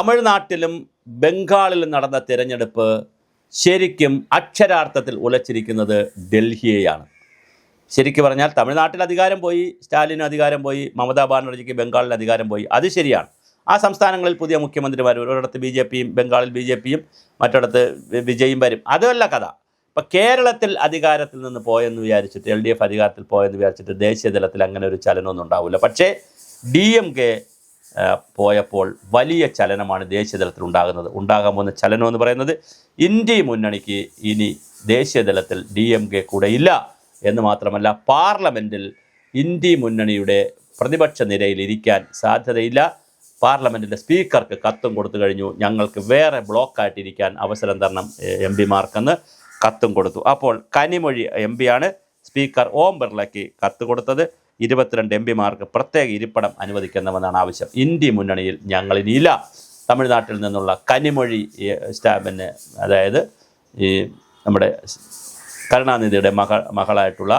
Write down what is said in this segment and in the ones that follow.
തമിഴ്നാട്ടിലും ബംഗാളിലും നടന്ന തിരഞ്ഞെടുപ്പ് ശരിക്കും അക്ഷരാർത്ഥത്തിൽ ഉലച്ചിരിക്കുന്നത് ഡൽഹിയെയാണ്. ശരിക്കും പറഞ്ഞാൽ തമിഴ്നാട്ടിൽ അധികാരം പോയി, സ്റ്റാലിന് അധികാരം പോയി, മമതാ ബാനർജിക്ക് ബംഗാളിൽ അധികാരം പോയി, അത് ശരിയാണ്. ആ സംസ്ഥാനങ്ങളിൽ പുതിയ മുഖ്യമന്ത്രിമാർ, ഒരിടത്ത് BJP-യും ബംഗാളിൽ BJP-യും മറ്റിടത്ത് വിജയും വരും. അതല്ല കഥ. ഇപ്പം കേരളത്തിൽ അധികാരത്തിൽ നിന്ന് പോയെന്ന് വിചാരിച്ചിട്ട്, LDF അധികാരത്തിൽ പോയെന്ന് വിചാരിച്ചിട്ട് ദേശീയ തലത്തിൽ അങ്ങനെ ഒരു ചലനമൊന്നും ഉണ്ടാവില്ല. പക്ഷേ DMK പോയപ്പോൾ വലിയ ചലനമാണ് ദേശീയ തലത്തിൽ ഉണ്ടാകാൻ പോകുന്ന ചലനം എന്ന് പറയുന്നത്. ഇന്ത്യ മുന്നണിക്ക് ഇനി ദേശീയ തലത്തിൽ DMK കൂടെ ഇല്ല എന്ന് മാത്രമല്ല, പാർലമെൻറ്റിൽ ഇന്ത്യ മുന്നണിയുടെ പ്രതിപക്ഷ നിരയിൽ ഇരിക്കാൻ സാധ്യതയില്ല. പാർലമെൻറ്റിൻ്റെ സ്പീക്കർക്ക് കത്തും കൊടുത്തു കഴിഞ്ഞു, ഞങ്ങൾക്ക് വേറെ ബ്ലോക്കായിട്ടിരിക്കാൻ അവസരം തരണം MP-മാർക്കെന്ന് കത്തും കൊടുത്തു. അപ്പോൾ കനിമൊഴി MP-യാണ് സ്പീക്കർ ഓം ബിർളയ്ക്ക് കത്ത് കൊടുത്തത്. 22 MP-മാർക്ക് പ്രത്യേക ഇരിപ്പിടം അനുവദിക്കണമെന്നാണ് ആവശ്യം. ഇന്ത്യ മുന്നണിയിൽ ഞങ്ങളിനിയില്ല. തമിഴ്നാട്ടിൽ നിന്നുള്ള കനിമൊഴി സ്റ്റാബിന്, അതായത് ഈ നമ്മുടെ കരുണാനിധിയുടെ മകളായിട്ടുള്ള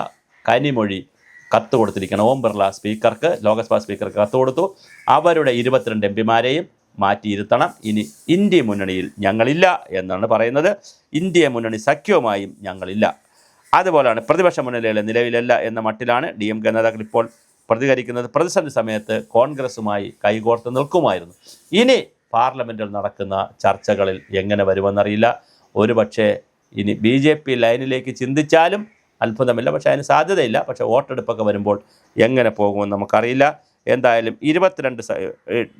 കനിമൊഴി കത്ത് കൊടുത്തിരിക്കണം. ഓം ബിർള സ്പീക്കർക്ക്, ലോക്സഭാ സ്പീക്കർക്ക് കത്ത് കൊടുത്തു. അവരുടെ 22 MP-മാരെയും മാറ്റിയിരുത്തണം. ഇനി ഇന്ത്യ മുന്നണിയിൽ ഞങ്ങളില്ല എന്നാണ് പറയുന്നത്. ഇന്ത്യ മുന്നണി സഖ്യവുമായും ഞങ്ങളില്ല. അതുപോലെയാണ് പ്രതിപക്ഷ മുന്നണിയിലെ നിലവിലല്ല എന്ന മട്ടിലാണ് DMK നേതാക്കൾ ഇപ്പോൾ പ്രതികരിക്കുന്നത്. പ്രതിസന്ധി സമയത്ത് കോൺഗ്രസുമായി കൈകോർത്ത് നിൽക്കുമായിരുന്നു. ഇനി പാർലമെൻറ്റിൽ നടക്കുന്ന ചർച്ചകളിൽ എങ്ങനെ വരുമെന്നറിയില്ല. ഒരുപക്ഷെ ഇനി BJP ലൈനിലേക്ക് ചിന്തിച്ചാലും അത്ഭുതമില്ല. പക്ഷേ അതിന് സാധ്യതയില്ല. പക്ഷേ വോട്ടെടുപ്പൊക്കെ വരുമ്പോൾ എങ്ങനെ പോകുമെന്ന് നമുക്കറിയില്ല. എന്തായാലും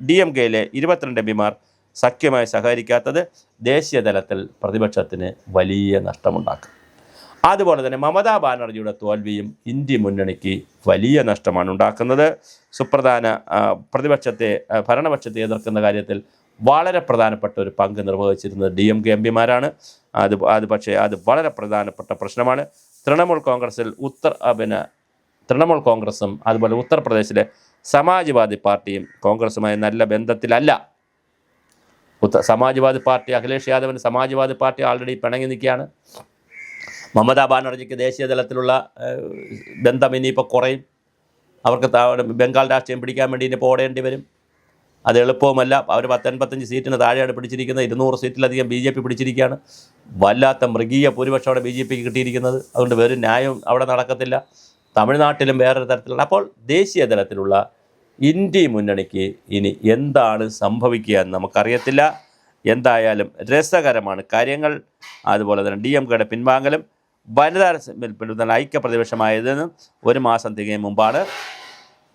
DMK-യിലെ 22 MP-മാർ സഖ്യമായി സഹകരിക്കാത്തത് ദേശീയ തലത്തിൽ പ്രതിപക്ഷത്തിന് വലിയ നഷ്ടമുണ്ടാക്കും. അതുപോലെ തന്നെ മമതാ ബാനർജിയുടെ തോൽവിയും ഇന്ത്യ മുന്നണിക്ക് വലിയ നഷ്ടമാണ് ഉണ്ടാക്കുന്നത്. സുപ്രധാന ഭരണപക്ഷത്തെ എതിർക്കുന്ന കാര്യത്തിൽ വളരെ പ്രധാനപ്പെട്ട ഒരു പങ്ക് നിർവഹിച്ചിരുന്നത് DMK MP-മാരാണ്. പക്ഷേ അത് വളരെ പ്രധാനപ്പെട്ട പ്രശ്നമാണ്. തൃണമൂൽ കോൺഗ്രസും അതുപോലെ ഉത്തർപ്രദേശിലെ സമാജ്വാദി പാർട്ടിയും കോൺഗ്രസുമായി നല്ല ബന്ധത്തിലല്ല. സമാജ്വാദി പാർട്ടി, അഖിലേഷ് യാദവിന് സമാജ്വാദി പാർട്ടി ആൾറെഡി പിണങ്ങി നിൽക്കുകയാണ്. മമതാ ബാനർജിക്ക് ദേശീയ തലത്തിലുള്ള ബന്ധം ഇനിയിപ്പോൾ കുറയും. അവർക്ക് ബംഗാൾ രാഷ്ട്രീയം പിടിക്കാൻ വേണ്ടി ഇനിയിപ്പോൾ ഓടേണ്ടി വരും. അത് എളുപ്പവുമല്ല. അവർ 85 സീറ്റിന് താഴെയാണ് പിടിച്ചിരിക്കുന്നത്. 200 സീറ്റിലധികം BJP പിടിച്ചിരിക്കുകയാണ്. വല്ലാത്ത മൃഗീയ ഭൂരിപക്ഷമാണ് BJPക്ക് കിട്ടിയിരിക്കുന്നത്. അതുകൊണ്ട് വേറെ ന്യായം അവിടെ നടക്കത്തില്ല. തമിഴ്നാട്ടിലും വേറൊരു തരത്തിലുള്ള. അപ്പോൾ ദേശീയ തലത്തിലുള്ള ഇന്ത്യ മുന്നണിക്ക് ഇനി എന്താണ് സംഭവിക്കുക എന്ന് നമുക്കറിയത്തില്ല. എന്തായാലും രസകരമാണ് കാര്യങ്ങൾ. അതുപോലെ തന്നെ DMK-യുടെ പിൻവാങ്ങലും വനിതാ ഐക്യപ്രതിപക്ഷമായതിനും 1 മാസം തികയും മുമ്പാണ്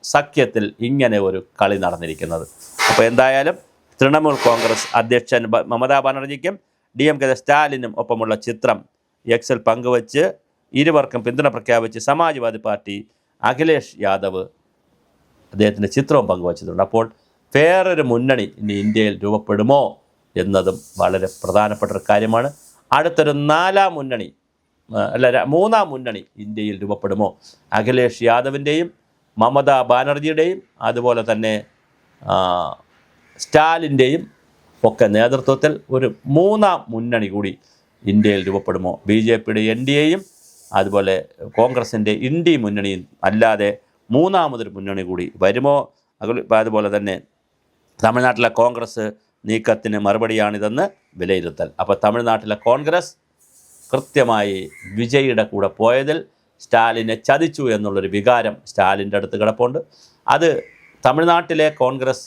സഖ്യത്തിൽ ഇങ്ങനെ ഒരു കളി നടന്നിരിക്കുന്നത്. അപ്പോൾ എന്തായാലും തൃണമൂൽ കോൺഗ്രസ് അധ്യക്ഷൻ മമതാ ബാനർജിക്കും DMK സ്റ്റാലിനും ഒപ്പമുള്ള ചിത്രം X-ൽ പങ്കുവച്ച് ഇരുവർക്കും പിന്തുണ പ്രഖ്യാപിച്ച് സമാജ്വാദി പാർട്ടി അഖിലേഷ് യാദവ് അദ്ദേഹത്തിൻ്റെ ചിത്രവും പങ്കുവച്ചിട്ടുണ്ട്. അപ്പോൾ വേറൊരു മുന്നണി ഇനി ഇന്ത്യയിൽ രൂപപ്പെടുമോ എന്നതും വളരെ പ്രധാനപ്പെട്ട ഒരു കാര്യമാണ്. അടുത്തൊരു മൂന്നാം മുന്നണി ഇന്ത്യയിൽ രൂപപ്പെടുമോ? അഖിലേഷ് യാദവിൻ്റെയും മമതാ ബാനർജിയുടെയും അതുപോലെ തന്നെ സ്റ്റാലിൻ്റെയും ഒക്കെ നേതൃത്വത്തിൽ ഒരു മൂന്നാം മുന്നണി കൂടി ഇന്ത്യയിൽ രൂപപ്പെടുമോ? BJP-യുടെ NDA-യും അതുപോലെ കോൺഗ്രസിൻ്റെ ഇന്ത്യ മുന്നണിയും അല്ലാതെ മൂന്നാമതൊരു മുന്നണി കൂടി വരുമോ? അതുപോലെ തന്നെ തമിഴ്നാട്ടിലെ കോൺഗ്രസ് നീക്കത്തിന് മറുപടിയാണിതെന്ന് വിലയിരുത്തൽ. അപ്പോൾ തമിഴ്നാട്ടിലെ കോൺഗ്രസ് കൃത്യമായി വിജയിയുടെ കൂടെ പോയതിൽ സ്റ്റാലിനെ ചതിച്ചു എന്നുള്ളൊരു വികാരം സ്റ്റാലിൻ്റെ അടുത്ത് കിടപ്പുണ്ട്. അത് തമിഴ്നാട്ടിലെ കോൺഗ്രസ്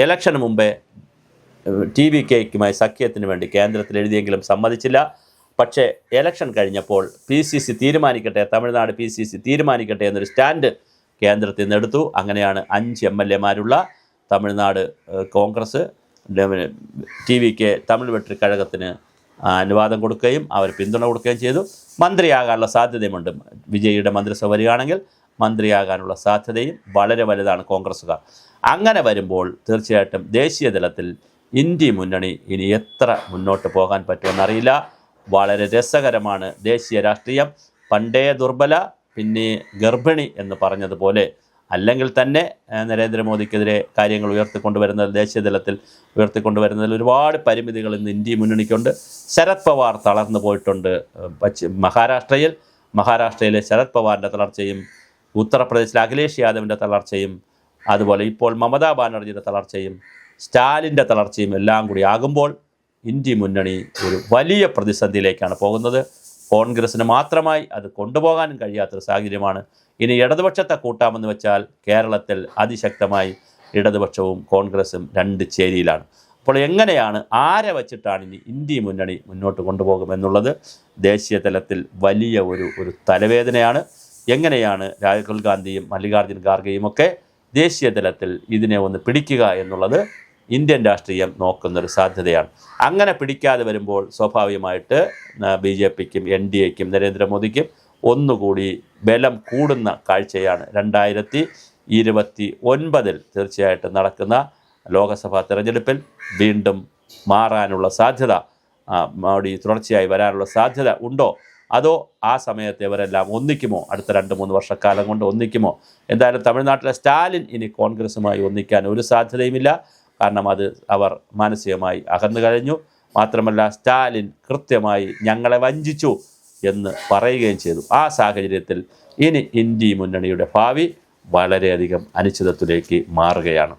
ഇലക്ഷന് മുമ്പേ TVK-ക്കുമായി സഖ്യത്തിന് വേണ്ടി കേന്ദ്രത്തിൽ എഴുതിയെങ്കിലും സമ്മതിച്ചില്ല. പക്ഷേ ഇലക്ഷൻ കഴിഞ്ഞപ്പോൾ PCC തീരുമാനിക്കട്ടെ, തമിഴ്നാട് PCC തീരുമാനിക്കട്ടെ എന്നൊരു സ്റ്റാൻഡ് കേന്ദ്രത്തിൽ നിന്ന് എടുത്തു. അങ്ങനെയാണ് 5 MLA-മാരുള്ള തമിഴ്നാട് കോൺഗ്രസ് TVK തമിഴ് വെട്രി കഴകത്തിന് അനുവാദം കൊടുക്കുകയും അവർ പിന്തുണ കൊടുക്കുകയും ചെയ്തു. മന്ത്രിയാകാനുള്ള സാധ്യതയുമുണ്ട്. വിജയിയുടെ മന്ത്രിസഭ വരികയാണെങ്കിൽ മന്ത്രിയാകാനുള്ള സാധ്യതയും വളരെ വലുതാണ് കോൺഗ്രസ്സുകാർ. അങ്ങനെ വരുമ്പോൾ തീർച്ചയായിട്ടും ദേശീയ തലത്തിൽ ഇന്ത്യ മുന്നണി ഇനി എത്ര മുന്നോട്ട് പോകാൻ പറ്റുമെന്നറിയില്ല. വളരെ രസകരമാണ് ദേശീയ രാഷ്ട്രീയം. പണ്ടേ ദുർബല, പിന്നെ ഗർഭിണി എന്ന് പറഞ്ഞതുപോലെ, അല്ലെങ്കിൽ തന്നെ നരേന്ദ്രമോദിക്കെതിരെ കാര്യങ്ങൾ ദേശീയ തലത്തിൽ ഉയർത്തിക്കൊണ്ടുവരുന്നതിൽ ഒരുപാട് പരിമിതികൾ ഇന്ന് ഇന്ത്യ മുന്നണിക്കുണ്ട്. ശരത് പവാർ തളർന്നു പോയിട്ടുണ്ട്. മഹാരാഷ്ട്രയിലെ ശരത് പവാറിൻ്റെ തളർച്ചയും ഉത്തർപ്രദേശിലെ അഖിലേഷ് യാദവിൻ്റെ തളർച്ചയും അതുപോലെ ഇപ്പോൾ മമതാ ബാനർജിയുടെ തളർച്ചയും സ്റ്റാലിൻ്റെ തളർച്ചയും എല്ലാം കൂടി ആകുമ്പോൾ ഇന്ത്യ മുന്നണി ഒരു വലിയ പ്രതിസന്ധിയിലേക്കാണ് പോകുന്നത്. കോൺഗ്രസ്സിന് മാത്രമായി അത് കൊണ്ടുപോകാനും കഴിയാത്തൊരു സാഹചര്യമാണ്. ഇനി ഇടതുപക്ഷത്തെ കൂട്ടാമെന്ന് വെച്ചാൽ കേരളത്തിൽ അതിശക്തമായി ഇടതുപക്ഷവും കോൺഗ്രസും രണ്ട് ചേരിയിലാണ്. അപ്പോൾ എങ്ങനെയാണ്, ആരെ വച്ചിട്ടാണ് ഇനി ഇന്ത്യ മുന്നണി മുന്നോട്ട് കൊണ്ടുപോകുമെന്നുള്ളത് ദേശീയ തലത്തിൽ വലിയ ഒരു തലവേദനയാണ്. എങ്ങനെയാണ് രാഹുൽ ഗാന്ധിയും മല്ലികാർജ്ജുൻ ഖാർഗെയും ഒക്കെ ദേശീയ തലത്തിൽ ഇതിനെ ഒന്ന് പിടിക്കുക എന്നുള്ളത് ഇന്ത്യൻ രാഷ്ട്രീയം നോക്കുന്നൊരു സാധ്യതയാണ്. അങ്ങനെ പിടിക്കാതെ വരുമ്പോൾ സ്വാഭാവികമായിട്ട് BJPക്കും NDAക്കും നരേന്ദ്രമോദിക്കും ഒന്നുകൂടി ബലം കൂടുന്ന കാഴ്ചയാണ് 2029 തീർച്ചയായിട്ടും നടക്കുന്ന ലോക്സഭാ തെരഞ്ഞെടുപ്പിൽ വീണ്ടും മാറാനുള്ള സാധ്യത, മോഡി തുടർച്ചയായി വരാനുള്ള സാധ്യത ഉണ്ടോ? അതോ ആ സമയത്ത് ഇവരെല്ലാം ഒന്നിക്കുമോ? അടുത്ത 2-3 വർഷക്കാലം കൊണ്ട് ഒന്നിക്കുമോ? എന്തായാലും തമിഴ്നാട്ടിലെ സ്റ്റാലിൻ ഇനി കോൺഗ്രസുമായി ഒന്നിക്കാൻ ഒരു സാധ്യതയുമില്ല. കാരണം അത് അവർ മാനസികമായി അകന്നു കഴിഞ്ഞു. മാത്രമല്ല സ്റ്റാലിൻ കൃത്യമായി ഞങ്ങളെ വഞ്ചിച്ചു എന്ന് പറയുകയും ചെയ്തു. ആ സാഹചര്യത്തിൽ ഇനി ഇന്ത്യ മുന്നണിയുടെ ഭാവി വളരെയധികം അനിശ്ചിതത്വത്തിലേക്ക് മാറുകയാണ്.